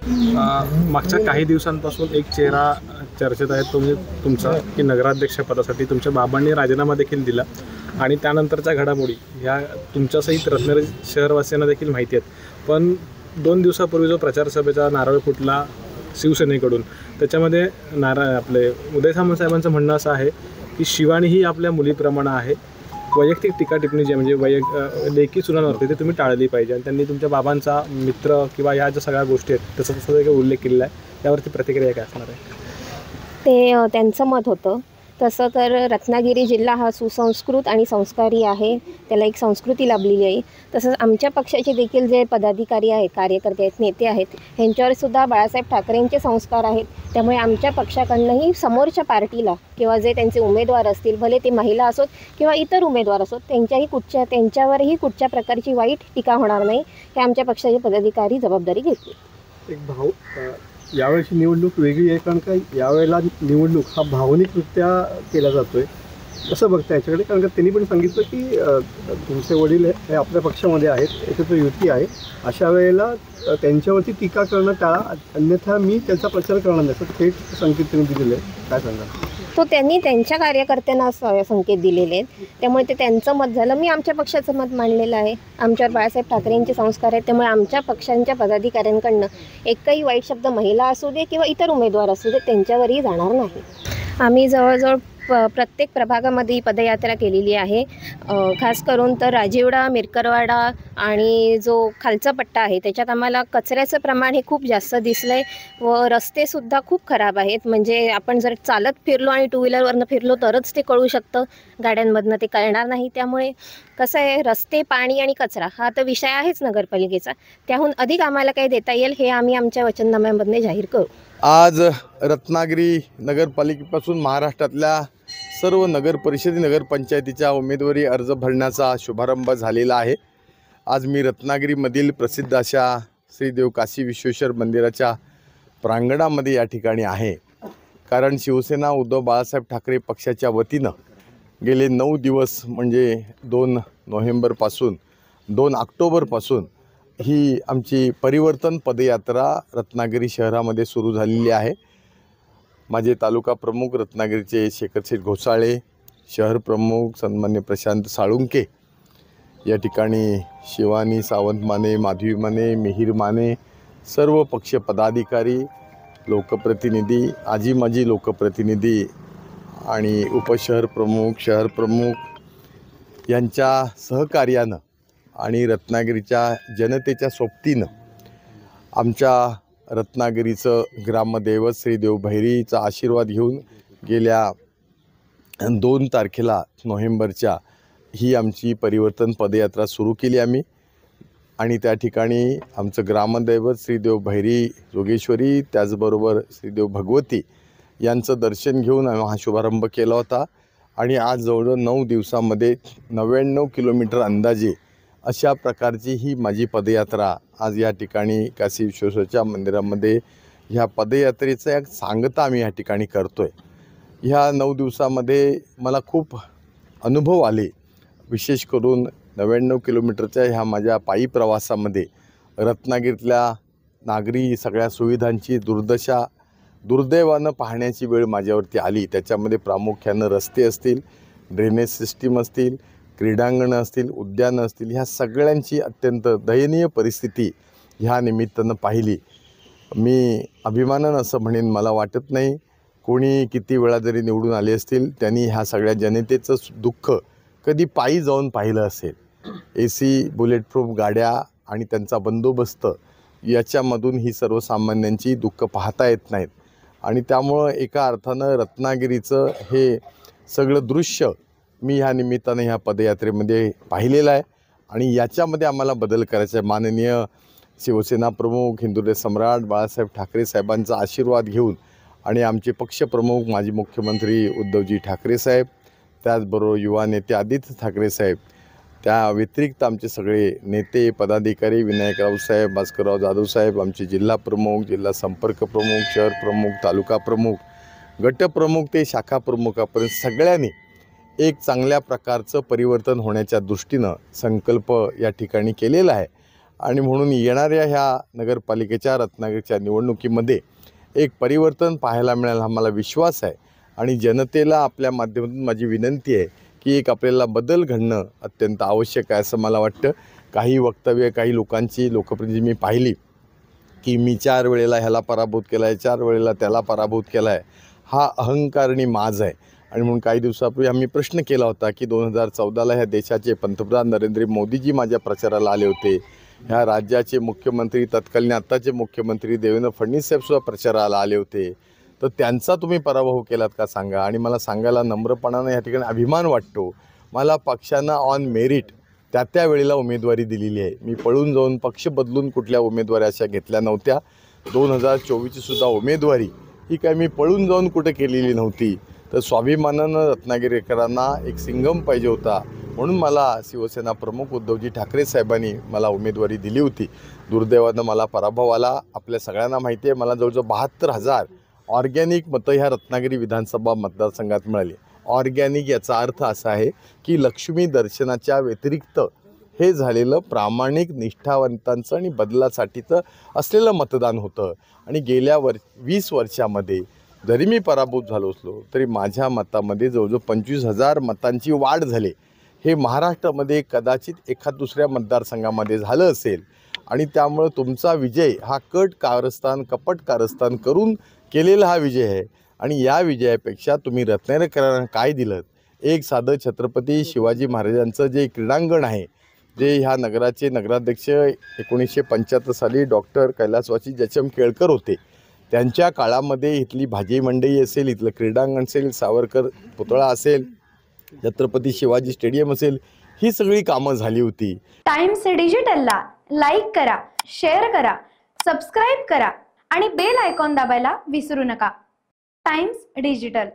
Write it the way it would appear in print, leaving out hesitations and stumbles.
मागच्या काही दिवसांपासून एक चेहरा चर्चेत आहे, तो म्हणजे तुमचा, की नगराध्यक्षपदासाठी तुमच्या बाबांनी राजीनामा देखील दिला आणि त्यानंतरच्या घडामोडी ह्या तुमच्यासहित रत्नागिरी शहरवासियांना देखील माहिती आहेत. पण 2 दिवसापूर्वी जो प्रचारसभेचा नारळ फुटला शिवसेनेकडून, त्याच्यामध्ये आपले उदय सामंत साहेबांचं म्हणणं असं आहे की शिवानी ही आपल्या मुलीप्रमाणे आहे, वैयक्तिक टीका टिप्पणी जी म्हणजे लेखी सुनांवरती ते तुम्ही टाळली पाहिजे. आणि त्यांनी तुमच्या बाबांचा मित्र किंवा या ज्या सगळ्या गोष्टी आहेत तसं तसं काही उल्लेख केलेला आहे, त्यावरती प्रतिक्रिया काय असणार आहे? ते त्यांचं मत होतं. तसं तर रत्नागिरी जिल्हा हा सुसंस्कृत आणि संस्कारी आहे, त्याला एक संस्कृती लाभलेली आहे. तसंच आमच्या पक्षाचे देखील जे पदाधिकारी आहेत, कार्यकर्ते आहेत, नेते आहेत, ह्यांच्यावरसुद्धा बाळासाहेब ठाकरेंचे संस्कार आहेत. त्यामुळे आमच्या पक्षाकडनंही समोरच्या पार्टीला किंवा जे त्यांचे उमेदवार असतील, भले ते महिला असोत किंवा इतर उमेदवार असोत, त्यांच्यावरही कुठच्या प्रकारची वाईट टीका होणार नाही, हे आमच्या पक्षाचे पदाधिकारी जबाबदारी घेतील. एक भाऊ यावेळेची निवडणूक वेगळी आहे, कारण का यावेळेला निवडणूक हा भावनिकरित्या केला जातो आहे. कसं बघता याच्याकडे? कारण का त्यांनी पण सांगितलं की तुमचे वडील हे आपल्या पक्षामध्ये आहेत, एकत्र युती आहे, अशा वेळेला त्यांच्यावरती टीका करणं टाळा, अन्यथा मी त्याचा प्रचार करणार नाही, असं थेट संकेत त्यांनी दिलेले आहे. काय सांगाल? तो त्यांनी त्यांच्या कार्यकर्त्यांना संकेत दिलेले आहेत, त्यामुळे ते त्यांचं मत झालं. मी आमच्या पक्षाचं मत मांडलेलं आहे. आमच्यावर बाळासाहेब ठाकरेंचे संस्कार आहेत, त्यामुळे आमच्या पक्षांच्या पदाधिकाऱ्यांकडनं एकही वाईट शब्द महिला असू दे किंवा इतर उमेदवार असू दे त्यांच्यावरही जाणार नाही. आम्ही जवळजवळ प्रत्येक प्रभागामध्ये पदयात्रा केलेली आहे. खास करून तर राजीवडा, मिरकरवाडा आणि जो खालचा पट्टा आहे त्याच्यात आम्हाला कचऱ्याचं प्रमाण हे खूप जास्त दिसलं आहे व रस्तेसुद्धा खूप खराब आहेत. म्हणजे आपण जर चालत फिरलो आणि टू व्हीलरवरनं फिरलो तरच ते कळू शकतं, गाड्यांमधनं ते कळणार नाही. त्यामुळे कसं आहे, रस्ते, पाणी आणि कचरा हा तर विषय आहेच नगरपालिकेचा. त्याहून अधिक आम्हाला काही देता येईल हे आम्ही आमच्या वचननाम्यामधून जाहीर करू. आज रत्नागिरी नगरपालिकेपासून महाराष्ट्रातल्या सर्व नगर परिषदी, नगरपंचायतीच्या उमेदवारी अर्ज भरण्याचा शुभारंभ झालेला आहे. आज मी रत्नागिरीमधील प्रसिद्ध अशा श्री देव काशी विश्वेश्वर मंदिराच्या प्रांगणामध्ये या ठिकाणी आहे. कारण शिवसेना उद्धव बाळासाहेब ठाकरे पक्षाच्या वतीनं गेले 9 दिवस म्हणजे 2 नोव्हेंबरपासून 2 ऑक्टोबरपासून ही आमची परिवर्तन पदयात्रा रत्नागिरी शहरामध्ये सुरू झालेली आहे. माझे तालुका प्रमुख रत्नागिरीचे शेखरशेठ घोसाळे, शहर प्रमुख सन्मान्य प्रशांत साळुंके, या ठिकाणी शिवानी सावंत माने, माधवी माने, मिहीर माने, सर्व पक्ष पदाधिकारी, लोकप्रतिनिधी, आजी माजी लोकप्रतिनिधी आणि उपशहर प्रमुख, शहर प्रमुख यांच्या सहकार्यानं आणि रत्नागिरीच्या जनतेच्या सोबतीनं आमच्या रत्नागिरीचं ग्रामदैवत श्री देव भैरीचा आशीर्वाद घेऊन गेल्या 2 तारखेला नोव्हेंबरच्या ही आमची परिवर्तन पदयात्रा सुरू केली आम्ही. आणि त्या ठिकाणी आमचं ग्रामदैवत श्री देव भैरी जोगेश्वरी, त्याचबरोबर श्री देव भगवती यांचं दर्शन घेऊन आम्ही हा शुभारंभ केला होता. आणि आज जवळजवळ 9 दिवसामध्ये 99 किलोमीटर अंदाजे अशा प्रकारची ही माझी पदयात्रा आज या ठिकाणी काशी विश्वेश्वरच्या मंदिरामध्ये ह्या पदयात्रेचा एक सांगता आम्ही या ठिकाणी करतो आहे. ह्या 9 दिवसामध्ये मला खूप अनुभव आले. विशेष करून 99 किलोमीटरच्या ह्या माझ्या पायी प्रवासामध्ये रत्नागिरीतल्या नागरी सगळ्या सुविधांची दुर्दैवानं पाहण्याची वेळ माझ्यावरती आली. त्याच्यामध्ये प्रामुख्यानं रस्ते असतील, ड्रेनेज सिस्टीम असतील, क्रीडांगणं असतील, उद्यानं असतील, ह्या सगळ्यांची अत्यंत दयनीय परिस्थिती ह्या निमित्तानं पाहिली. मी अभिमानानं असं म्हणेन, मला वाटत नाही कोणी किती वेळा जरी निवडून आले असतील त्यांनी ह्या सगळ्या जनतेचं दुःख कधी पायी जाऊन पाहिलं असेल. AC बुलेट प्रूफ गाड्या आणि त्यांचा बंदोबस्त याच्यामधून ही सर्वसामान्यांची दुःख पाहता येत नाहीत. आणि त्यामुळं एका अर्थानं रत्नागिरीचं हे सगळं दृश्य मी ह्या निमित्तानं ह्या पदयात्रेमध्ये पाहिलेलं आहे. आणि याच्यामध्ये आम्हाला बदल करायचा आहे. माननीय शिवसेना प्रमुख, हिंदुत्व सम्राट बाळासाहेब ठाकरे साहेबांचा आशीर्वाद घेऊन आणि आमचे पक्षप्रमुख माजी मुख्यमंत्री उद्धवजी ठाकरे साहेब, त्याचबरोबर युवा नेते आदित्य ठाकरे साहेब, त्या व्यतिरिक्त आमचे सगळे नेते पदाधिकारी, विनायकराव साहेब, भास्करराव जाधव साहेब, आमचे जिल्हा प्रमुख, जिल्हा संपर्क प्रमुख, शहर प्रमुख, तालुका प्रमुख, गटप्रमुख ते शाखा प्रमुखापर्यंत सगळ्यांनी एक चांगल्या प्रकारचं परिवर्तन होण्याच्या दृष्टीनं संकल्प या ठिकाणी केलेला आहे. आणि म्हणून येणाऱ्या ह्या नगरपालिकेच्या रत्नागिरीच्या निवडणुकीमध्ये एक परिवर्तन पाहायला मिळेल हा मला विश्वास आहे. आणि जनतेला आपल्या माध्यमातून माझी विनंती आहे की एक आपल्याला बदल घडणं अत्यंत आवश्यक आहे असं मला वाटतं. काही वक्तव्य काही लोकांची लोकप्रतिनिधी मी पाहिली की मी 4 वेळेला ह्याला पराभूत केला आहे, 4 वेळेला त्याला पराभूत केला आहे, हा अहंकारणी माज आहे. आणि म्हणून काही दिवसापूर्वी आम्ही प्रश्न केला होता की 2014ला ह्या देशाचे पंतप्रधान नरेंद्र मोदीजी माझ्या प्रचाराला आले होते, ह्या राज्याचे मुख्यमंत्री तत्कालीन आत्ताचे मुख्यमंत्री देवेंद्र फडणवीस साहेबसुद्धा प्रचाराला आले होते, तर त्यांचा तुम्ही पराभव केलात का सांगा. आणि मला सांगायला नम्रपणानं या ठिकाणी अभिमान वाटतो, मला पक्षानं ऑन मेरिट त्या वेळेला उमेदवारी दिलेली आहे. मी पळून जाऊन पक्ष बदलून कुठल्या उमेदवारी अशा घेतल्या नव्हत्या. 2024ची सुद्धा उमेदवारी ही काय मी पळून जाऊन कुठे केलेली नव्हती. तर स्वाभिमानानं रत्नागिरीकरांना एक सिंघम पाहिजे होता, म्हणून मला शिवसेना प्रमुख उद्धवजी ठाकरे साहेबांनी मला उमेदवारी दिली होती. दुर्दैवानं मला पराभव आला. आपल्या सगळ्यांना माहिती आहे मला जवळजवळ 72,000 ऑर्गॅनिक मतं ह्या रत्नागिरी विधानसभा मतदारसंघात मिळाली. ऑर्गॅनिक याचा अर्थ असा आहे की लक्ष्मी दर्शनाच्या व्यतिरिक्त हे झालेलं प्रामाणिक निष्ठावंतांचं आणि बदलासाठीचं असलेलं मतदान होतं. आणि गेल्या 20 वर्षामध्ये जरी मी पराभूत झालो असलो तरी माझ्या मतामध्ये जवळजवळ 25,000 मतांची वाढ झाली. हे महाराष्ट्रामध्ये कदाचित एखाद दुसऱ्या मतदारसंघामध्ये झालं असेल. आणि त्यामुळं तुमचा विजय हा कपट कारस्थान करून केलेला हा विजय आहे. आणि या विजयापेक्षा तुम्ही रत्नागिरीकरांना काय दिलं? एक साधं छत्रपती शिवाजी महाराजांचं जे क्रीडांगण आहे, जे ह्या नगराचे नगराध्यक्ष 1975 साली डॉक्टर कैलासवासी जयचंद केळकर होते, त्यांच्या काळामध्ये इथली भाजी मंडई असेल, इथलं क्रीडांगण असेल, सावरकर पुतळा असेल, छत्रपती शिवाजी स्टेडियम असेल, ही सगळी कामं झाली होती. टाइम्स डिजिटलला लाईक करा, शेअर करा, सबस्क्राईब करा आणि बेल आयकॉन दाबायला विसरू नका. Times digital.